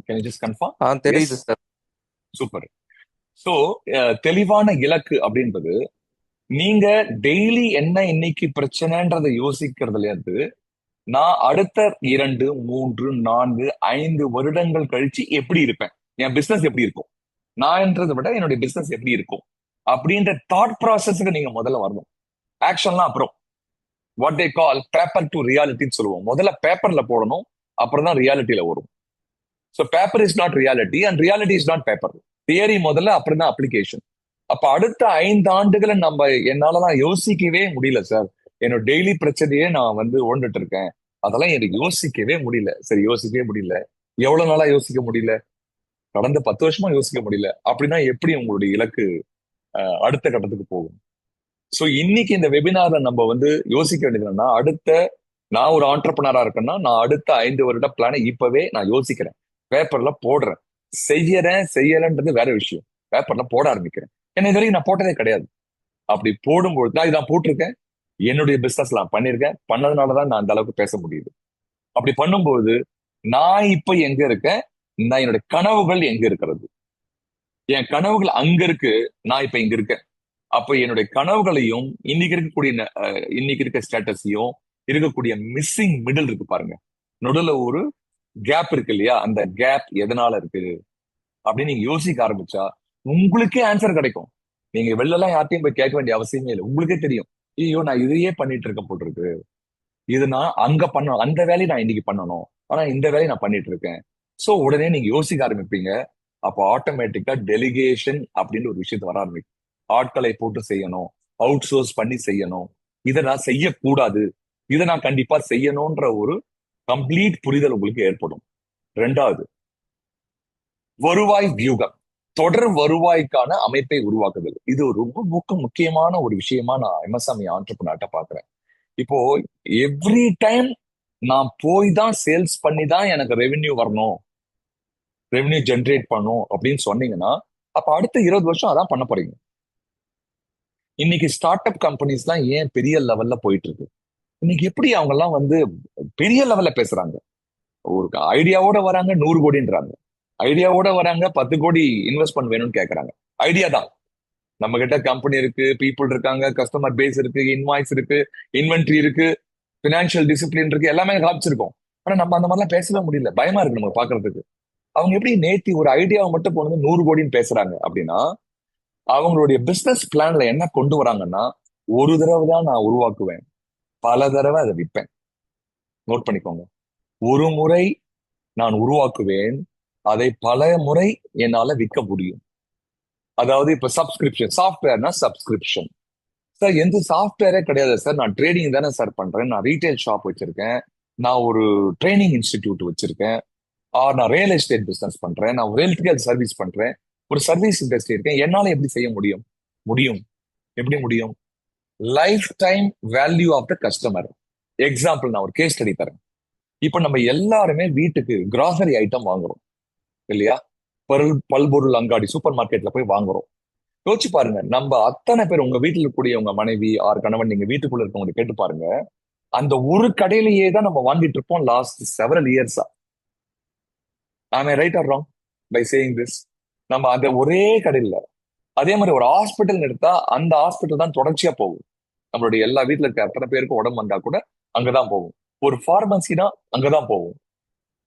Can you just confirm? Yes. தெரியுது sir. Super. So தெளிவான இலக்கு அப்படின்றது நீங்க டெய்லி என்ன இன்னைக்கு பிரச்சனைன்றதை யோசிக்கிறதுல இருந்து நான் அடுத்த 2, 3, 4, 5 வருடங்கள் கழிச்சு எப்படி இருப்பேன், என் பிசினஸ் எப்படி இருக்கும், நான்ன்றதை விட என்னுடைய பிசினஸ் எப்படி இருக்கும் அப்படின்ற தாட் ப்ராசஸ்க்கு நீங்க முதல்ல வரணும். ஆக்ஷன்லாம் அப்புறம். What they call paper to ரியாலிட்டின்னு சொல்லுவோம். முதல்ல பேப்பர்ல போடணும், அப்புறம் தான் ரியாலிட்டியில வரும். So paper is not reality and reality is not paper. Theory முதல்ல, அப்புறம் தான் அப்ளிகேஷன். அப்ப அடுத்த 5 ஆண்டுகளை நம்ம என்னாலலாம் யோசிக்கவே முடியல சார். என்னோட டெய்லி பிரச்சனையே நான் ஓண்டுட்டு இருக்கேன். அதெல்லாம் எனக்கு யோசிக்கவே முடியல. சரி, யோசிக்கவே முடியல. எவ்வளவு நாளா யோசிக்க முடியல? கடந்த 10 வருஷமா யோசிக்க முடியல. அப்படின்னா எப்படி உங்களுடைய இலக்கு அடுத்த கட்டத்துக்கு போகும்? சோ இன்னைக்கு இந்த வெபினார்ல நம்ம யோசிக்க வேண்டியது என்னன்னா, நான் ஒரு ஆண்டர்பனரா இருக்கேன்னா நான் அடுத்த 5 வருட பிளானை இப்பவே நான் யோசிக்கிறேன், பேப்பர்ல போடுறேன், செய்யலன்றது வேற விஷயம். பேப்பர்ல போட ஆரம்பிக்கிறேன். ஏன்னா இது வரைக்கும் நான் போட்டதே கிடையாது. அப்படி போடும்போது நான் இதான் போட்டிருக்கேன், என்னுடைய பிசினஸ் நான் பண்ணிருக்கேன், பண்ணதுனாலதான் நான் அந்த அளவுக்கு பேச முடியுது. அப்படி பண்ணும்போது நான் இப்ப எங்க இருக்கேன், நான் என்னுடைய கனவுகள் எங்க இருக்கிறது, என் கனவுகள் அங்க இருக்கு, நான் இப்ப இங்க இருக்கேன். அப்ப என்னுடைய கனவுகளையும் இன்னைக்கு இருக்க ஸ்டேட்டஸையும் இருக்கக்கூடிய மிஸ்ஸிங் மிடில் இருக்கு பாருங்க, நடுவுல ஒரு கேப் இருக்கு இல்லையா, அந்த கேப் எதனால இருக்கு அப்படின்னு நீங்க யோசிக்க ஆரம்பிச்சா உங்களுக்கே ஆன்சர் கிடைக்கும். நீங்க வெளிலலாம் யார்ட்டையும் போய் கேட்க வேண்டிய அவசியமே இல்லை. உங்களுக்கே தெரியும், ஐயோ நான் இதையே பண்ணிட்டு இருக்க போட்டிருக்கு, இது நான் அங்க பண்ணணும், அந்த வேலையை நான் இன்னைக்கு பண்ணணும், ஆனா இந்த வேலையை நான் பண்ணிட்டு இருக்கேன். சோ உடனே நீங்க யோசிக்க ஆரம்பிப்பீங்க. அப்போ ஆட்டோமேட்டிக்கா டெலிகேஷன் அப்படின்னு ஒரு விஷயத்த வர ஆரம்பிக்கும். ஆட்களை போட்டு செய்யணும், அவுட் சோர்ஸ் பண்ணி செய்யணும், இதை நான் செய்யக்கூடாது, இதை நான் கண்டிப்பா செய்யணும்ன்ற ஒரு கம்ப்ளீட் புரிதல் உங்களுக்கு ஏற்படும். ரெண்டாவது, வருவாய் வியூகம், தொடர் வருவாய்க்கான அமைப்பை உருவாக்குதல். இது ஒரு ரொம்ப முக்கியமான ஒரு விஷயமா நான் எம்எஸ்எம்இ ஆண்டர்பிரினர்ட்ட பாக்குறேன். இப்போ எவ்ரி டைம் நான் போய் தான் சேல்ஸ் பண்ணி தான் எனக்கு ரெவென்யூ வரணும், ரெவென்யூ ஜென்ரேட் பண்ணும் அப்படின்னு சொன்னீங்கன்னா அப்ப அடுத்த 20 வருஷம் அதான் பண்ண போறீங்க. இன்னைக்கு ஸ்டார்ட் அப் கம்பெனிஸ்லாம் ஏன் பெரிய லெவல்ல போயிட்டு இருக்கு? இன்னைக்கு எப்படி அவங்க எல்லாம் பெரிய லெவல்ல பேசுறாங்க? ஒரு ஐடியாவோட வராங்க, 100 கோடின்றாங்க. ஐடியாவோட வராங்க, 10 கோடி இன்வெஸ்ட்மெண்ட் வேணும்னு கேட்கறாங்க. ஐடியா தான். நம்ம கிட்ட கம்பெனி இருக்கு, பீப்புள் இருக்காங்க, கஸ்டமர் பேஸ் இருக்கு, இன்வாய்ஸ் இருக்கு, இன்வென்ட்ரி இருக்கு, பினான்சியல் டிசிப்ளின் இருக்கு, எல்லாமே காமிச்சிருக்கோம். ஆனா நம்ம அந்த மாதிரிலாம் பேசவே முடியல, பயமா இருக்கு நம்ம பாக்குறதுக்கு. அவங்க எப்படி நேத்தி ஒரு ஐடியாவை மட்டும் போனது 100 கோடின்னு பேசுறாங்க அப்படின்னா, அவங்களுடைய பிசினஸ் பிளான்ல என்ன கொண்டு வராங்கன்னா, ஒரு தடவை தான் நான் உருவாக்குவேன், பல தடவை அதை விற்பேன். நோட் பண்ணிக்கோங்க. ஒரு முறை நான் உருவாக்குவேன், அதை பல முறை என்னால விற்க முடியும். அதாவது இப்ப சப்ஸ்கிரிப்ஷன், சாஃப்ட்வேர்னா சப்ஸ்கிரிப்ஷன். சார் எந்த சாஃப்ட்வேரே கிடையாது சார், நான் ட்ரேடிங் தானே சார் பண்றேன், நான் ரீட்டைல் ஷாப் வச்சிருக்கேன், நான் ஒரு ட்ரைனிங் இன்ஸ்டிடியூட் வச்சிருக்கேன், நான் ரியல் எஸ்டேட் பிசினஸ் பண்றேன், நான் ஒரு ஹெல்த் சர்வீஸ் பண்றேன், ஒரு சர்வீஸ் இண்டஸ்ட்ரி இருக்கேன், என்னால எப்படி செய்ய முடியும்? முடியும். எப்படி முடியும்? Life time value of the customer. Example நான் ஒரு கேஸ் ஸ்டடி தரேன். இப்ப நம்ம எல்லாருமே வீட்டுக்கு கிராசரி ஐட்டம் வாங்குறோம் இல்லையா? பல்பொருள் அங்காடி, சூப்பர் மார்க்கெட்ல போய் வாங்குறோம். யோசிச்சு பாருங்க, நம்ம அத்தனை பேர், உங்க வீட்டுல இருக்கக்கூடிய உங்க மனைவி ஆர் கணவன், நீங்க வீட்டுக்குள்ள இருக்கவங்க கேட்டு பாருங்க, அந்த ஒரு கடையிலேயே தான் நம்ம வாங்கிட்டு இருப்போம் லாஸ்ட் செவரல் இயர்ஸா. Am I right or wrong by saying this? நம்ம அந்த ஒரே கடையில, அதே மாதிரி ஒரு ஹாஸ்பிட்டல் எடுத்தா அந்த ஹாஸ்பிட்டல் தான் தொடர்ச்சியா போகும். நம்மளுடைய எல்லா வீட்டுல இருக்க அத்தனை பேருக்கு உடம்பு வந்தா கூட அங்கதான் போகும். ஒரு பார்மசினா அங்கதான் போகும்.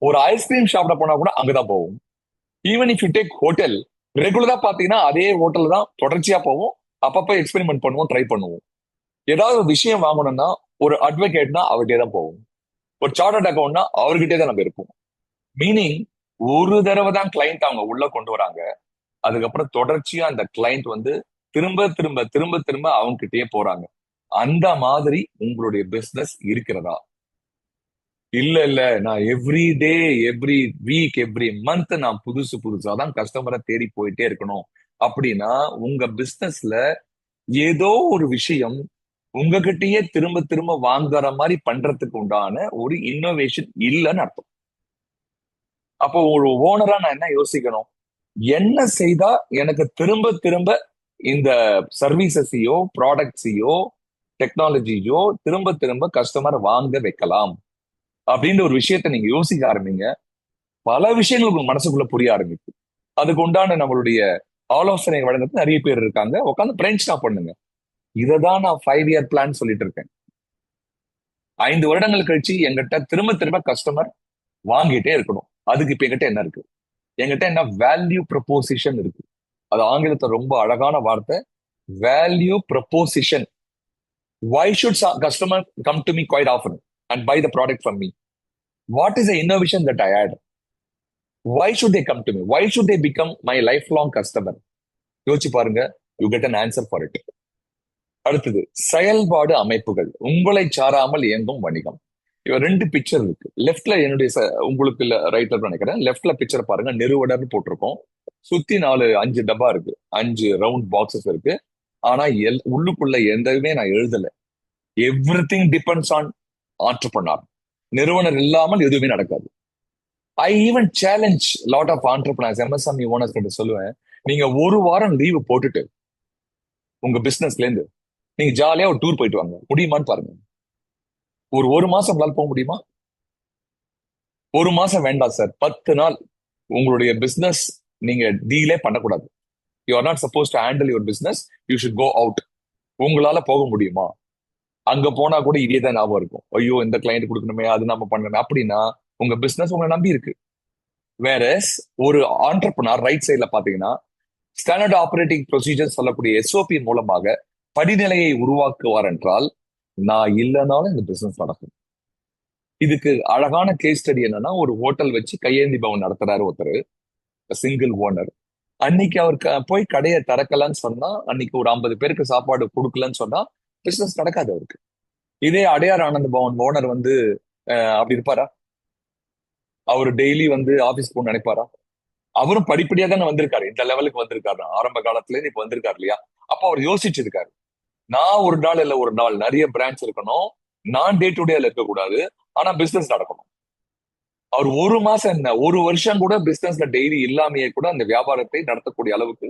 ஒரு ஐஸ்கிரீம் ஷாப்ல போனா கூட அங்கதான் போகும். Even if you take hotel, ரெகுலரா பாத்தீங்கன்னா அதே ஹோட்டல் தான் தொடர்ச்சியா போவோம். அப்பப்ப எக்ஸ்பெரிமெண்ட் பண்ணுவோம், ட்ரை பண்ணுவோம். ஏதாவது ஒரு விஷயம் வாங்கணும்னா, ஒரு அட்வொகேட்னா அவர்கிட்டே தான் போவோம், ஒரு சார்ட்டர்ட் அக்கௌண்ட்னா அவர்கிட்டே தான் நம்ம இருப்போம். மீனிங், ஒரு தடவை தான் கிளைண்ட் அவங்க உள்ள கொண்டு வராங்க, அதுக்கப்புறம் தொடர்ச்சியா அந்த கிளைண்ட் திரும்ப திரும்ப திரும்ப திரும்ப அவங்க கிட்டயே போறாங்க. அந்த மாதிரி உங்களுடைய பிசினஸ் இருக்கிறதா? இல்ல இல்ல, நான் every day, every week, every month நான் புதுசு புதுசா தான் கஸ்டமரை தேடி போயிட்டே இருக்கணும் அப்படின்னா உங்க பிசினஸ்ல ஏதோ ஒரு விஷயம் உங்ககிட்டயே திரும்ப திரும்ப வாங்குற மாதிரி பண்றதுக்கு உண்டான ஒரு இன்னோவேஷன் இல்லைன்னு அர்த்தம். அப்போ ஒரு ஓனரா நான் என்ன யோசிக்கணும்? என்ன செய்தா எனக்கு திரும்ப திரும்ப இந்த சர்வீசஸையோ ப்ராடக்ட்ஸையோ டெக்னாலஜியோ திரும்ப திரும்ப கஸ்டமர் வாங்க வைக்கலாம் அப்படின்ற ஒரு விஷயத்த நீங்க யோசிக்க ஆரம்பிங்க. பல விஷயங்கள் உங்க மனசுக்குள்ள புரிய ஆரம்பிக்கும். அதுக்கு உண்டான நம்மளுடைய ஆலோசனை வழங்குறது நிறைய பேர் இருக்காங்க. உட்காந்து பிரெயின் ஸ்டாப் பண்ணுங்க. இததான் நான் 5 இயர் பிளான் சொல்லிட்டு இருக்கேன். 5 வருடங்கள் கழிச்சு எங்கிட்ட திரும்ப திரும்ப கஸ்டமர் வாங்கிட்டே இருக்கணும். அதுக்கு இப்ப எங்கிட்ட என்ன இருக்கு? எங்கிட்ட என்ன வேல்யூ ப்ரொபோசிஷன் இருக்கு. அது ஆங்கிலத்துல ரொம்ப அழகான வார்த்தை, value proposition. Why should customer come to me quite often and buy the product from me? What is the innovation that I add? Why should they come to me? Why should they become my lifelong customer? யோசிச்சு பாருங்க. You get an answer for it. அடுத்தது செயல்பாடு அமைப்புகள், உங்களை சாராமல் இயங்கும் வணிகம். இவ 2 பிக்சர் இருக்கு. லெஃப்ட்ல என்னுடைய உங்களுக்கு ரைட்ல நினைக்கிறேன். லெஃப்ட்ல பிக்சர் பாருங்க, நிறுவனர்னு போட்டிருக்கோம். சுத்தி 5 டப்பா இருக்கு, 5 ரவுண்ட் பாக்ஸஸ் இருக்கு. ஆனா உள்ளுக்குள்ள எந்தவுமே நான் எழுதல. Everything depends on entrepreneur. நிறுவனர் இல்லாமல் எதுவுமே நடக்காது. I even challenge lot of entrepreneurs, MSME owners கிட்ட சொல்லுவேன், நீங்க 1 வாரம் லீவு போட்டுட்டு உங்க பிசினஸ்ல இருந்து நீங்க ஜாலியா ஒரு டூர் போயிட்டு வாங்க. முடியுமான்னு பாருங்க. ஒரு மாசம் உங்களால போக முடியுமா? 1 மாசம் வேண்டாம் சார், 10 நாள் உங்களுடைய பிசினஸ் நீங்க டீலே பண்ணக்கூடாது. You are not suppose to handle your business, you should go out. உங்களால போக முடியுமா? அங்க போனா கூட இதே தான் ஞாபகம் இருக்கும். ஐயோ, இந்த கிளைண்ட் கொடுக்கணுமே, அது நம்ம பண்ணணுமே. அப்படின்னா உங்க பிசினஸ் உங்களை நம்பி இருக்கு. வேற ஒரு ஆண்டர்பிரனர் ரைட் சைட்ல பாத்தீங்கன்னா, ஸ்டாண்டர்ட் ஆபரேட்டிங் ப்ரொசீஜர் சொல்லக்கூடிய எஸ்ஓபி மூலமாக படிநிலையை உருவாக்குவார் என்றால், நான் இல்லைனாலும் இந்த பிசினஸ் நடக்கும். இதுக்கு அழகான கேஸ் ஸ்டடி என்னன்னா, ஒரு ஹோட்டல் வச்சு கையேந்தி பவன் நடத்துறாரு ஒருத்தர், சிங்கிள் ஓனர். அன்னைக்கு அவர் போய் கடையை திறக்கலன்னு சொன்னா, அன்னைக்கு ஒரு 50 பேருக்கு சாப்பாடு கொடுக்கலன்னு சொன்னா பிசினஸ் நடக்காது அவருக்கு. இதே அடையார் ஆனந்த பவன் ஓனர் வந்து அப்படி இருப்பாரா? அவர் டெய்லி வந்து ஆபீஸ் போகணும்னு நினைப்பாரா? அவரும் படிப்படியா தானே வந்திருக்காரு, இந்த லெவலுக்கு வந்திருக்காரு. ஆரம்ப காலத்துல இருந்து இப்ப வந்திருக்காரு இல்லையா? அப்ப அவர் யோசிச்சிருக்காரு, நான் ஒரு நாள் இல்ல ஒரு நாள் நிறைய பிரான்ச் இருக்கணும், நான் டே டு டேல இருக்கக்கூடாது, ஆனா பிசினஸ் நடக்கணும். அவர் 1 மாசம் என்ன, 1 வருஷம் கூட பிசினஸ்ல டெய்லி இல்லாமையே கூட அந்த வியாபாரத்தை நடத்தக்கூடிய அளவுக்கு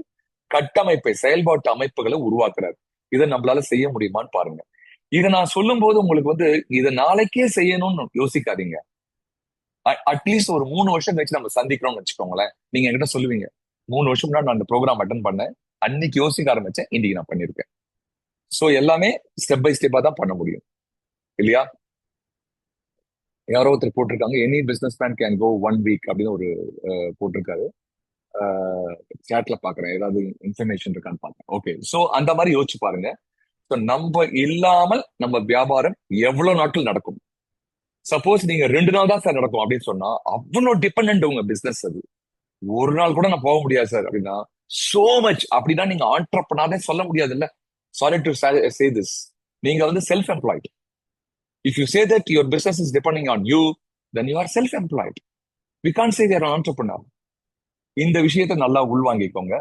கட்டமைப்பை, செயல்பாட்டு அமைப்புகளை உருவாக்குறாரு. இதை நம்மளால செய்ய முடியுமான்னு பாருங்க. இதை நான் சொல்லும் போது உங்களுக்கு வந்து இதை நாளைக்கே செய்யணும்னு யோசிக்காதீங்க. அட்லீஸ்ட் ஒரு 3 வருஷம் கழிச்சு நம்ம சந்திக்கிறோம்னு வச்சுக்கோங்களேன். நீங்க என்கிட்ட சொல்லுவீங்க, 3 வருஷம் முன்னாடி நான் அந்த ப்ரோக்ராம் அட்டன் பண்ணேன், அன்னைக்கு யோசிக்க ஆரம்பிச்சேன், இன்னைக்கு நான் பண்ணிருக்கேன். சோ எல்லாமே ஸ்டெப் பை ஸ்டெப்பா தான் பண்ண முடியும் இல்லையா? யாரோ ஒருத்தர் போட்டிருக்காங்க, any business man can go 1 week அப்படின்னு ஒரு போட்டிருக்காரு. சேட்ல பாக்குறேன், ஏதாவது இன்ஃபர்மேஷன் இருக்கான்னு பாக்குறேன். ஓகே, சோ அந்த மாதிரி யோசிச்சு பாருங்க. நம்ம இல்லாமல் நம்ம வியாபாரம் எவ்வளவு நாட்கள் நடக்கும்? சப்போஸ் நீங்க 2 நாள் தான் சார் நடக்கும் அப்படின்னு சொன்னா, அவ்வளவு டிபெண்ட் உங்க பிசினஸ். அது 1 நாள் கூட நான் போக முடியாது சார் அப்படின்னா, சோ மச் அப்படின்னா நீங்க ஆண்டர்பிரனரே சொல்ல முடியாது இல்ல. சாரி டு சே திஸ், நீங்க வந்து self employed. If you say that your business is depending on you, then you are self-employed. We can't say they are an entrepreneur. இந்த விஷயத்தை நல்லா உள்வாங்கிக்கோங்க.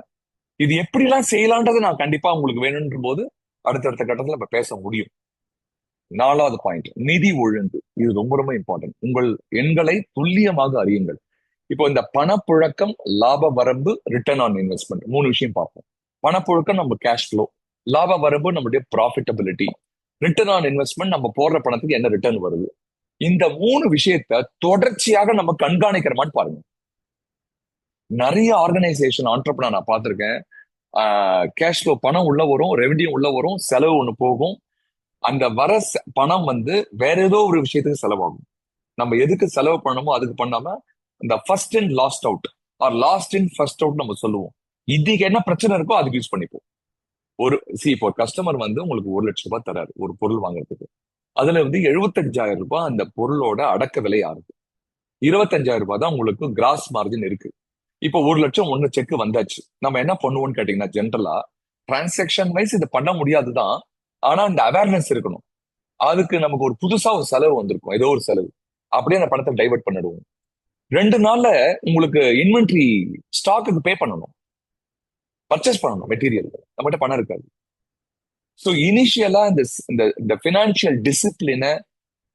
இது எப்படிலாம் செய்யலான்றது நான் கண்டிப்பா உங்களுக்கு வேணும்ன்ற போது அடுத்தடுத்த கட்டத்துல நம்ம பேச முடியும். 4வது பாயிண்ட், நிதி ஒழுங்கு. இது ரொம்ப ரொம்ப இம்பார்ட்டன்ட். உங்கள் எண்களை துல்லியமாக அறியுங்கள். இப்போ இந்த பணப்புழக்கம், லாப வரம்பு, ரிட்டர்ன் ஆன் இன்வெஸ்ட்மெண்ட், 3 விஷயம் பார்ப்போம். பணப்புழக்கம் நம்ம கேஷ் ஃப்ளோ, லாப வரம்பு நம்மளுடைய ப்ராஃபிட்டபிலிட்டி, ரிட்டர்ன் ஆன் இன்வெஸ்ட்மெண்ட் நம்ம போடுற பணத்துக்கு என்ன ரிட்டர்ன் வருது. இந்த 3 விஷயத்த தொடர்ச்சியாக நம்ம கண்காணிக்கிறோமான்னு பாருங்க. நிறைய ஆர்கனைசேஷன் ஆண்டர்பிரனர் நான் பார்த்திருக்கேன். கேஷ் ஃப்ளோ, பணம் உள்ள வரும், ரெவன்யூ உள்ள வரும், செலவு ஒண்ணு போகும். அந்த வர பணம் வந்து வேற ஏதோ ஒரு விஷயத்துக்கு செலவாகும். நம்ம எதுக்கு செலவு பண்ணணுமோ அதுக்கு பண்ணாம இந்த first in last out or last in first out நம்ம சொல்லுவோம். இதுக்கு என்ன பிரச்சனை இருக்கோ அதுக்கு யூஸ் பண்ணிப்போம். இப்போ கஸ்டமர் வந்து உங்களுக்கு 1,00,000 தராரு ஒரு பொருள் வாங்குறதுக்கு. அதுல வந்து 75,000 அந்த பொருளோட அடக்க விலை ஆகுது. 25,000 தான் உங்களுக்கு கிராஸ் மார்ஜின் இருக்கு. இப்போ 1,00,000 ஒண்ணு செக் வந்தாச்சு. நம்ம என்ன பண்ணுவோம்னு கேட்டீங்கன்னா, ஜென்ரலா டிரான்சாக்ஷன் வைஸ் இது பண்ண முடியாதுதான். ஆனா இந்த அவேர்னஸ் இருக்கணும். அதுக்கு நமக்கு ஒரு புதுசா ஒரு செலவு வந்திருக்கும், ஏதோ ஒரு செலவு. அப்படியே அந்த பணத்தை டைவர்ட் பண்ணிடுவோம். 2 நாள்ல உங்களுக்கு இன்வென்ட்ரி ஸ்டாக்கு பே பண்ணணும், பர்ச்சேஸ் பண்ணணும் மெட்டீரியல். நம்மகிட்ட பணம் இருக்காது. ஸோ இனிஷியலா இந்த பினான்சியல் டிசிப்ளினை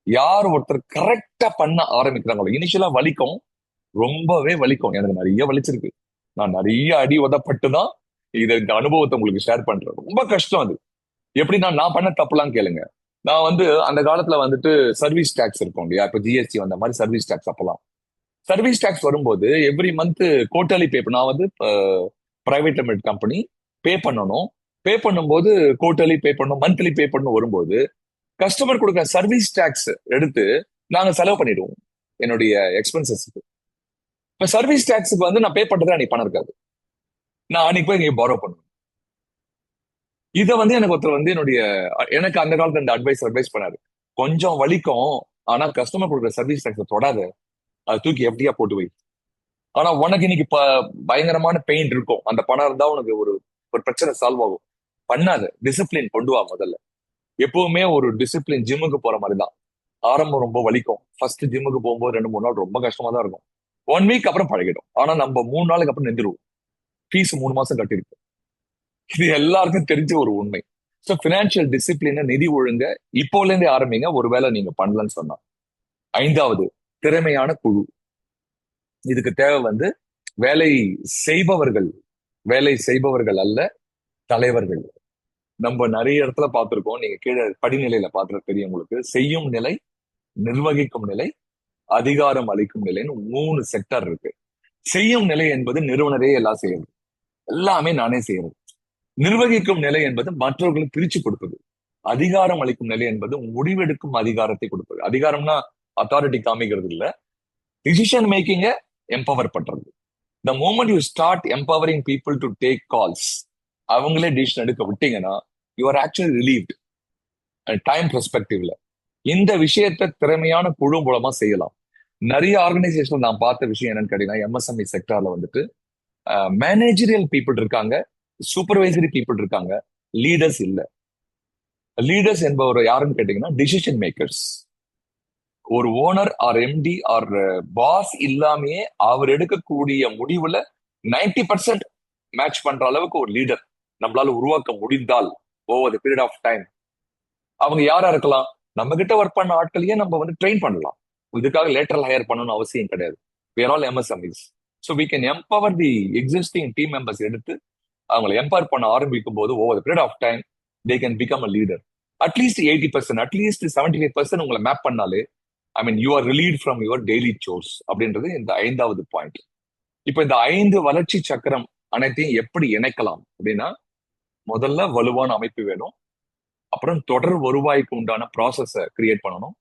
யார் ஒருத்தர் கரெக்டா பண்ண ஆரம்பிக்கிறாங்களோ, இனிஷியலா வலிக்கும், ரொம்பவே வலிக்கும். எனக்கு நிறைய வலிச்சிருக்கு. நான் நிறைய அடி உதப்பட்டுதான் இந்த அனுபவத்தை உங்களுக்கு ஷேர் பண்றேன். ரொம்ப கஷ்டம் அது. எப்படின்னா, நான் பண்ண தப்புலாம் கேளுங்க. நான் வந்து அந்த காலத்துல வந்துட்டு சர்வீஸ் டாக்ஸ் இருக்கும் இல்லையா, இப்ப ஜிஎஸ்டி வந்த மாதிரி சர்வீஸ் டாக்ஸ் அப்பலாம் சர்வீஸ் டாக்ஸ் வரும்போது எவ்ரி மந்த் குவார்டர்லி பே, நான் வந்து பிரைவேட் லிமிடெட் கம்பெனி பே பண்ணணும். பே பண்ணும்போது குவார்டர்லி பே பண்ணணும், மந்த்லி பே பண்ணணும் வரும்போது கஸ்டமர் கொடுக்குற சர்வீஸ் டாக்ஸ் எடுத்து நாங்க செலவு பண்ணிடுவோம் என்னுடைய எக்ஸ்பென்சஸ்க்கு. இப்ப சர்வீஸ் டாக்ஸுக்கு வந்து நான் பே பண்றது அன்னைக்கு பணம் இருக்காது, நான் அன்னைக்கு போய் இங்க பாரோ பண்ணுவேன். இதை வந்து எனக்கு ஒருத்தர் வந்து எனக்கு அந்த காலத்துல இந்த அட்வைஸ் பண்ணாரு. கொஞ்சம் வலிக்கும், ஆனா கஸ்டமர் கொடுக்குற சர்வீஸ் டாக்ஸ் தொடாத, அதை தூக்கி எப்படியா போட்டு வை. ஆனா உனக்கு இன்னைக்கு பயங்கரமான பெயின் இருக்கும், அந்த பணம் இருந்தா உனக்கு ஒரு ஒரு பிரச்சனை சால்வ் ஆகும். பண்ணாத, டிசிப்ளின் கொண்டு வா முதல்ல. எப்பவுமே ஒரு டிசிப்ளின். ஜிம்முக்கு போற மாதிரி தான், ஆரம்பம் ரொம்ப வலிக்கும். ஃபர்ஸ்ட் ஜிம்முக்கு போகும்போது 2-3 நாள் ரொம்ப கஷ்டமா தான் இருக்கும். 1 வீக் அப்புறம் பழகிடும். ஆனா நம்ம 3 நாளுக்கு அப்புறம் நின்றுருவோம். ஃபீஸ் 3 மாசம் கட்டிருக்கோம். இது எல்லாருக்கும் தெரிஞ்ச ஒரு உண்மை. ஸோ பினான்சியல் டிசிப்ளின், நிதி ஒழுங்க இப்போல இருந்தே ஆரம்பிங்க, ஒருவேளை நீங்க பண்ணலன்னு சொன்னா. 5வது, திறமையான குழு. இதுக்கு தேவை வந்து வேலை செய்பவர்கள், வேலை செய்பவர்கள் அல்ல தலைவர்கள். நம்ம நிறைய இடத்துல பார்த்திருக்கோம், நீங்க கீழே படிநிலையில பார்த்துட்டு தெரியும் உங்களுக்கு. செய்யும் நிலை, நிர்வகிக்கும் நிலை, அதிகாரம் அளிக்கும் நிலைன்னு 3 செக்டர் இருக்கு. செய்யும் நிலை என்பது நிறுவனரே எல்லாம் செய்யறது, எல்லாமே நானே செய்யறது. நிர்வகிக்கும் நிலை என்பது மற்றவர்களுக்கு பிரிச்சு கொடுப்பது. அதிகாரம் அளிக்கும் நிலை என்பது முடிவெடுக்கும் அதிகாரத்தை கொடுப்பது. அதிகாரம்னா அத்தாரிட்டி காமிக்கிறது இல்ல, டிசிஷன் மேக்கிங்க எம்பவர் பண்றது. The moment you start empowering people to take calls, அவங்களே டிசிஷன் எடுக்க விட்டீங்கன்னா you are actually relieved time பெர்ஸ்பெக்டிவ்ல. இந்த விஷயத்தை திறமையான குழு மூலமா செய்யலாம். நிறைய ஆர்கனைசேஷன் நான் பார்த்த விஷயம் என்னன்னு கேட்டீங்கன்னா, எம்எஸ்எம்இ செக்டார்ல வந்துட்டு மேனேஜரியல் பீப்புள் இருக்காங்க, சூப்பர்வைசரி பீப்புள் இருக்காங்க, லீடர்ஸ் இல்ல. லீடர்ஸ் என்பவர் யாருன்னு கேட்டீங்கன்னா டிசிஷன் மேக்கர்ஸ். ஒரு owner or MD or boss இல்லாமையே அவர் எடுக்கக்கூடிய முடிவுல 90% மேட்ச் பண்ற அளவுக்கு ஒரு லீடர் நம்மளால உருவாக்க முடிந்தால் over the period of time, அவங்க யாரா இருக்கலாம்? நம்ம கிட்ட ஒர்க் பண்ண ஆட்களையே நம்ம வந்து ட்ரெயின் பண்ணலாம். இதுக்காக லேட்டரல் ஹையர் பண்ணணும்னு அவசியம் கிடையாது. we are all MSMEs. So we can empower the existing team members எடுத்து அவங்களை எம்பவர் பண்ண ஆரம்பிக்கும் போது over the period of time they can become a leader. At least 80%, at least 75% உங்களை மேப் பண்ணாலே, I mean you are relieve from your daily source அப்படின்றது இந்த 5வது பாயிண்ட். இப்ப இந்த 5 வளர்ச்சி சக்கரம் அனைத்தையும் எப்படி இணைக்கலாம் அப்படின்னா, முதல்ல வலுவான அமைப்பு வேணும். அப்புறம் தொடர் வருவாய்க்கு உண்டான ப்ராசஸ கிரியேட் பண்ணணும்.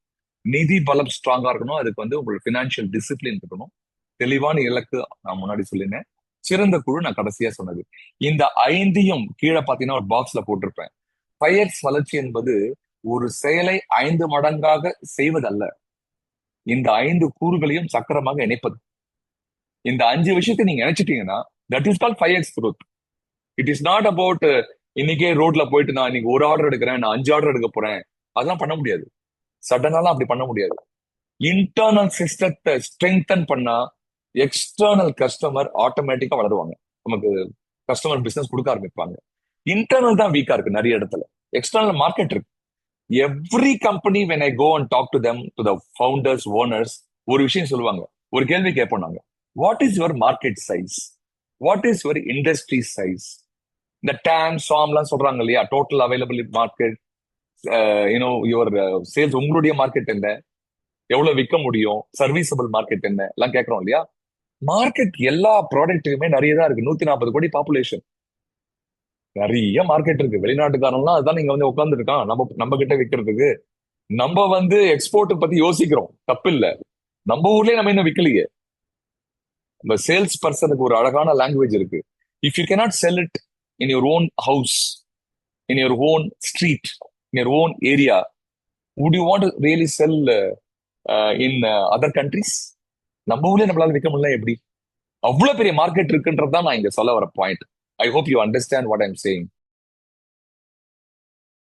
நிதி பலம் ஸ்ட்ராங்கா இருக்கணும். அதுக்கு வந்து உங்களுக்கு பினான்சியல் டிசிப்ளின் இருக்கணும். தெளிவான இலக்கு நான் முன்னாடி சொல்லினேன். சிறந்த குழு நான் கடைசியா சொன்னது. இந்த 5ஐயும் கீழே பாத்தீங்கன்னா ஒரு பாக்ஸ்ல போட்டிருப்பேன். 5X வளர்ச்சி என்பது ஒரு செயலை 5 மடங்காக செய்வதல்ல, இந்த 5 கூறுகளையும் சக்கரமாக இணைப்பது. இந்த 5 விஷயத்தை நீங்க நினைச்சிட்டீங்கன்னா that is called 5X growth. It is not about இன்னைக்கே ரோட்ல போயிட்டு நான் இன்னைக்கு ஒரு ஆர்டர் எடுக்கிறேன், நான் 5 ஆர்டர் எடுக்க போறேன், அதெல்லாம் பண்ண முடியாது. சடனாலாம் அப்படி பண்ண முடியாது. இன்டர்னல் சிஸ்டத்தை ஸ்ட்ரெங்தன் பண்ணா எக்ஸ்டர்னல் கஸ்டமர் ஆட்டோமேட்டிக்கா வளருவாங்க, நமக்கு கஸ்டமர் பிசினஸ் கொடுக்க ஆரம்பிப்பாங்க. இன்டர்னல் தான் வீக்கா இருக்கு நிறைய இடத்துல, எக்ஸ்டர்னல் மார்க்கெட் இருக்கு. Every company when I go and talk to them, to the founders, owners, ஒரு விஷயம் சொல்லுவாங்க, ஒரு கேள்வி கேட்போம் நாங்க. What is your market size? What is your industry size? இந்த டேம் சாம்லாம் சொல்றாங்க இல்லையா, total available market, your sales, உங்களுடைய மார்க்கெட் என்ன, எவ்வளவு விற்க முடியும், சர்வீசபிள் மார்க்கெட் என்ன எல்லாம் கேட்கறோம் இல்லையா. மார்க்கெட் எல்லா ப்ராடக்ட்டுக்குமே நிறைய தான் இருக்கு. 140 கோடி பாப்புலேஷன், நிறைய மார்க்கெட் இருக்கு. வெளிநாட்டுக்காரன்லாம் அதுதான் நீங்க வந்து உட்கார்ந்து இருக்கான் நம்ம கிட்ட விற்கிறதுக்கு. நம்ம வந்து எக்ஸ்போர்ட் பத்தி யோசிக்கிறோம், தப்பு இல்ல. நம்ம ஊர்லயே நம்ம இன்னும் விற்கலையே. நம்ம சேல்ஸ் பர்சனுக்கு ஒரு அழகான லாங்குவேஜ் இருக்கு. If you cannot sell it in your own house, in your own street, in your own area, would you want to really sell in other countries? நம்ம ஊர்லயே நம்மளால விற்க முடியல எப்படி? அவ்வளவு பெரிய மார்க்கெட் இருக்குன்றதுதான் நான் இங்க சொல்ல வர point. I hope you understand what I'm saying.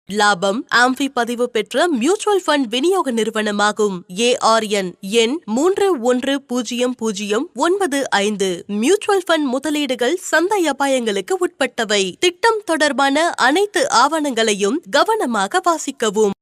லாபம் ஆம்பி பதிவு பெற்ற மியூச்சுவல் ஃபண்ட் விநியோக நிறுவனமாகும் ARN எண் 310095. மியூச்சுவல் ஃபண்ட் முதலீடுகள் சந்தை அபாயங்களுக்கு உட்பட்டவை. திட்டம் தொடர்பான அனைத்து ஆவணங்களையும் கவனமாக வாசிக்கவும்.